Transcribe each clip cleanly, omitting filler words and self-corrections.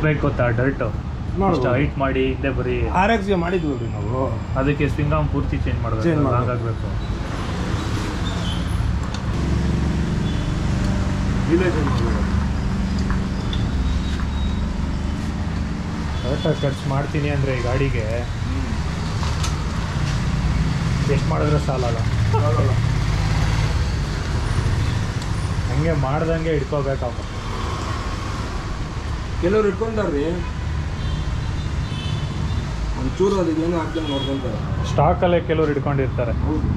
ಬೇಕು ಗೊತ್ತಾ ಡರ್ಟ್ ಇಷ್ಟು ಹೈಟ್ ಮಾಡಿ ಹಿಂದೆ ಬರೀ RX ಮಾಡಿದ್ವಿ ನಾವು. ಅದಕ್ಕೆ ಸ್ವಿಂಗಾಮ್ ಪೂರ್ತಿ ಚೇಂಜ್ ಮಾಡಬೇಕು, ಹಾಗಾಗಬೇಕು. ಕರೆಕ್ಟಾಗಿ ಖರ್ಚು ಮಾಡ್ತೀನಿ ಅಂದರೆ ಈ ಗಾಡಿಗೆ ಎಷ್ಟು ಮಾಡಿದ್ರೆ ಸಾಲಲ್ಲ. ಹಂಗೆ ಮಾಡ್ದಂಗೆ ಇಟ್ಕೋಬೇಕಪ್ಪ. ಕೆಲವ್ರು ಇಟ್ಕೊಂತಾರ್ರಿ, ಒಂಚೂರು ಅದಕ್ಕೆ ಏನು ಹಾಕ್ದಂಗೆ ನೋಡ್ಕೊಂತಾರೆ. ಸ್ಟಾಕಲ್ಲೇ ಕೆಲವ್ರು ಇಟ್ಕೊಂಡಿರ್ತಾರೆ. ಹೌದು.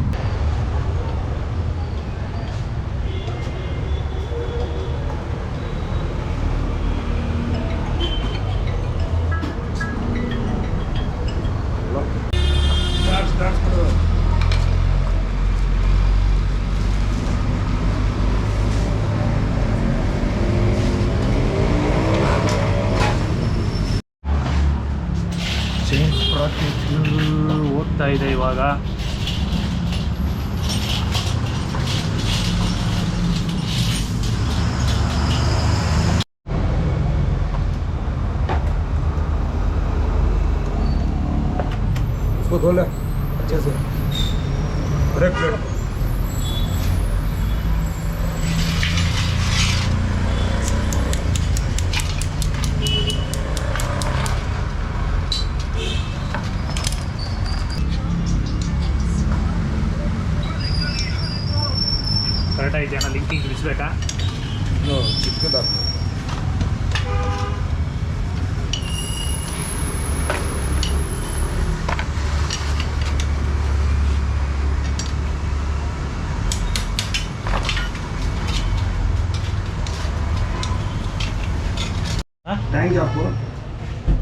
ಚೇಂಜ್ ಪ್ರಾಸೆಸ್ ಹೋಗ್ತಾ ಇದೆ ಇವಾಗ. इसको धो ले अच्छे से, ब्रेक प्लेट ಕರೆಕ್ಟಾಗಿ ಇದೆಯಾ? ಲಿಂಕಿಂಗ್ ಇಳಿಸ್ಬೇಕಾ? ಚಿಕ್ಕದಾಗ್ತದೆ. ಟ್ಯಾಂಕ್ ಹಾಕು.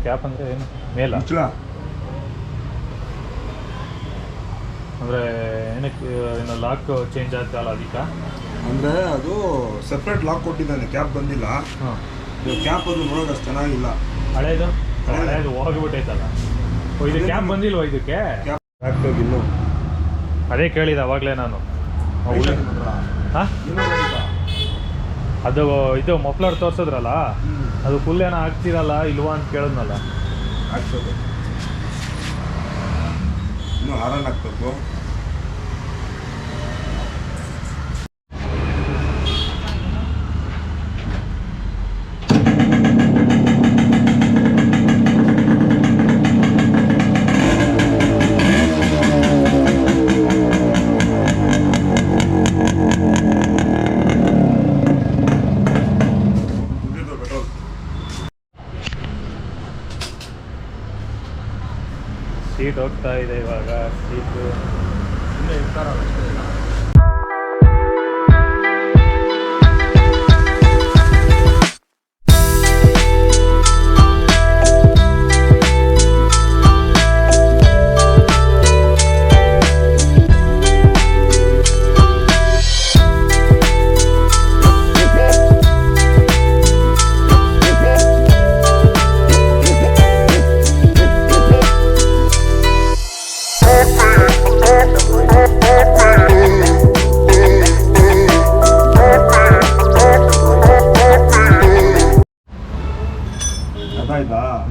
ಕ್ಯಾಪ್ ಅಂದರೆ ಏನು? ಮೇಲ ಅಂದರೆ ಏನಕ್ಕೆ ಏನೋ ಲಾಕ್ ಚೇಂಜ್ ಆಗ್ತಲ್ಲ ಅದಕ್ಕೆ? ಅಂದರೆ ಅದು ಸಪ್ರೇಟ್ ಲಾಕ್ ಕೊಟ್ಟಿದ್ದಾನೆ, ಕ್ಯಾಪ್ ಬಂದಿಲ್ಲ. ಹಾಂ, ಕ್ಯಾಪ್ ಅದು ನೋಡೋಕೆ ಅಷ್ಟು ಚೆನ್ನಾಗಿಲ್ಲ. ಹಳೇದು ಹೋಗಿಬಿಟ್ಟೈತಲ್ಲ. ಇದು ಕ್ಯಾಪ್ ಬಂದಿಲ್ವ ಇದಕ್ಕೆ? ಕ್ಯಾಪ್ ಇನ್ನೂ ಅದೇ ಕೇಳಿದೆ ಅವಾಗಲೇ ನಾನು. ಹಾಂ, ಅದು ಇದು ಮಫ್ಲರ್ ತೋರಿಸಿದ್ರಲ್ಲ, ಅದು ಫುಲ್ ಏನೋ ಆಗ್ತಿರಲ್ಲ ಇಲ್ವಾ ಅಂತ ಕೇಳಿದ್ನಲ್ಲ. ಹಾಕ್ಸೋದು ಇನ್ನೂ ಹಾರನ್ ಹಾಕ್ಬೇಕು. ಸೀಟ್ ಹೋಗ್ತಾ ಇದೆ ಇವಾಗ. ಸೀಟು ಇಲ್ಲೇ ಇರ್ತಾರಲ್ಲ ಅಷ್ಟೇ.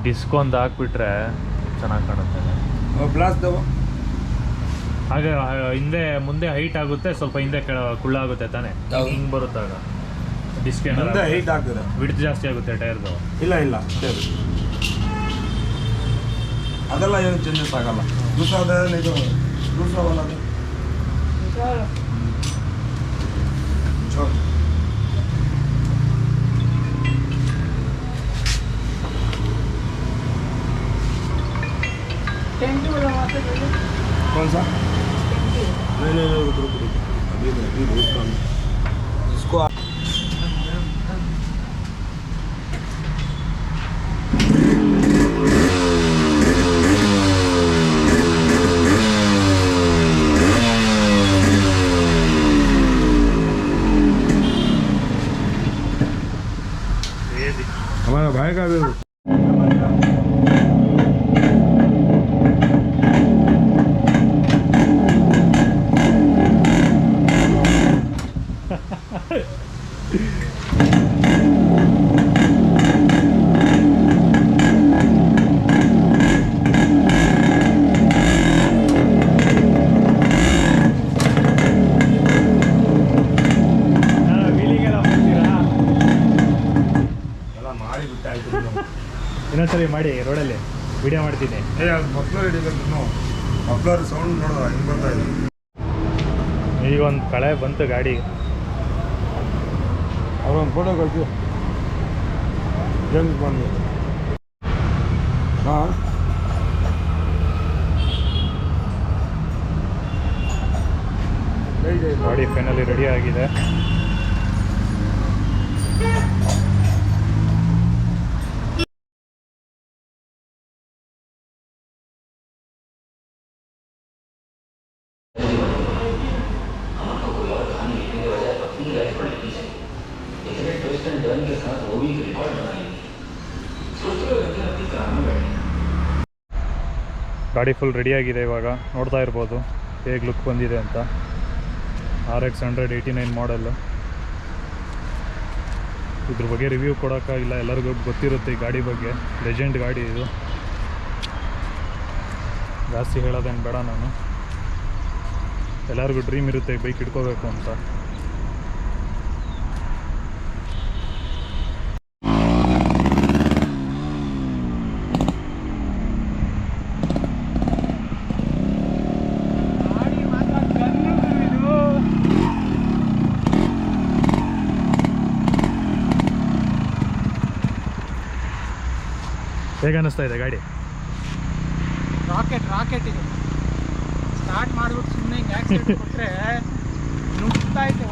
ಡಿಸ್ಕ್ ಒಂದು ಹಾಕ್ಬಿಟ್ರೆ ಚೆನ್ನಾಗಿ ಕಾಣುತ್ತೆ. ಬ್ಲಾಸ್ಟ್ ಹಾಗೆ ಹಿಂದೆ ಮುಂದೆ ಹೈಟ್ ಆಗುತ್ತೆ, ಸ್ವಲ್ಪ ಹಿಂದೆ ಕುಳ್ಳ ಆಗುತ್ತೆ ತಾನೆ, ಹಿಂಗೆ ಬರುತ್ತಾಗ ಡಿಸ್ಕ್ ಮುಂದೆ ಹೈಟ್ ಆಗ್ತದೆ, ವಿಡ್ತ್ ಜಾಸ್ತಿ ಆಗುತ್ತೆ ಟೈರ್ದು. ಇಲ್ಲ ಅದೆಲ್ಲ ಏನು ಚೇಂಜಸ್ ಆಗಲ್ಲ. ಇದು ದೂಸರವಲ್ಲ ಅದು. कौन सा? नहीं रुको अभी बहुत कम इसको. हमारा भाई का भी ಒಂದ್ಸರಿ ಮಾಡಿ ರೋಡಲ್ಲಿ ವಿಡಿಯೋ ಮಾಡ್ತೀನಿ. ಅದು ಮಫ್ಲರ್ ಹಿಡಿಬೇಕು ಇನ್ನು. ಮಫ್ಲರ್ ಸೌಂಡ್ ನೋಡೋದು ಹಿಂಗೆ ಬರ್ತಾ ಇದೆ. ಈಗ ಒಂದು ಕಳೆ ಬಂತು ಗಾಡಿ. ಅವ್ರೊಂದು ಫೋಟೋ ಕಳಿಸಿ ಜೇಮ್ಸ್ ಬಾಂಡ್. ಹಾಂ ಗಾಡಿ ಫೈನಲಿ ರೆಡಿ ಆಗಿದೆ. ಗಾಡಿ ಫುಲ್ ರೆಡಿಯಾಗಿದೆ. ಇವಾಗ ನೋಡ್ತಾ ಇರ್ಬೋದು ಹೇಗೆ ಲುಕ್ ಬಂದಿದೆ ಅಂತ. RX 189 ಮಾಡಲ್ಲು. ಇದ್ರ ಬಗ್ಗೆ ರಿವ್ಯೂ ಕೊಡೋಕ್ಕಾಗಿಲ್ಲ, ಎಲ್ಲರಿಗೂ ಗೊತ್ತಿರುತ್ತೆ ಈ ಗಾಡಿ ಬಗ್ಗೆ. ಲೆಜೆಂಡ್ ಗಾಡಿ ಇದು, ಜಾಸ್ತಿ ಹೇಳೋದೇನು ಬೇಡ. ನಾನು ಎಲ್ಲರಿಗೂ ಡ್ರೀಮ್ ಇರುತ್ತೆ ಈ ಬೈಕ್ ಇಟ್ಕೋಬೇಕು ಅಂತ. ಹೇಗೆ ಅನ್ನಿಸ್ತಾ ಇದೆ ಗಾಡಿ? ರಾಕೆಟ್ ಇದು. ಸ್ಟಾರ್ಟ್ ಮಾಡಿಬಿಟ್ಟು ಸುಮ್ಮನೆ ಹಿಂಗೆ ಆಕ್ಸಿಡೆಂಟ್ ಕೊಟ್ಟರೆ ನುಗ್ತಾ ಇದೆ.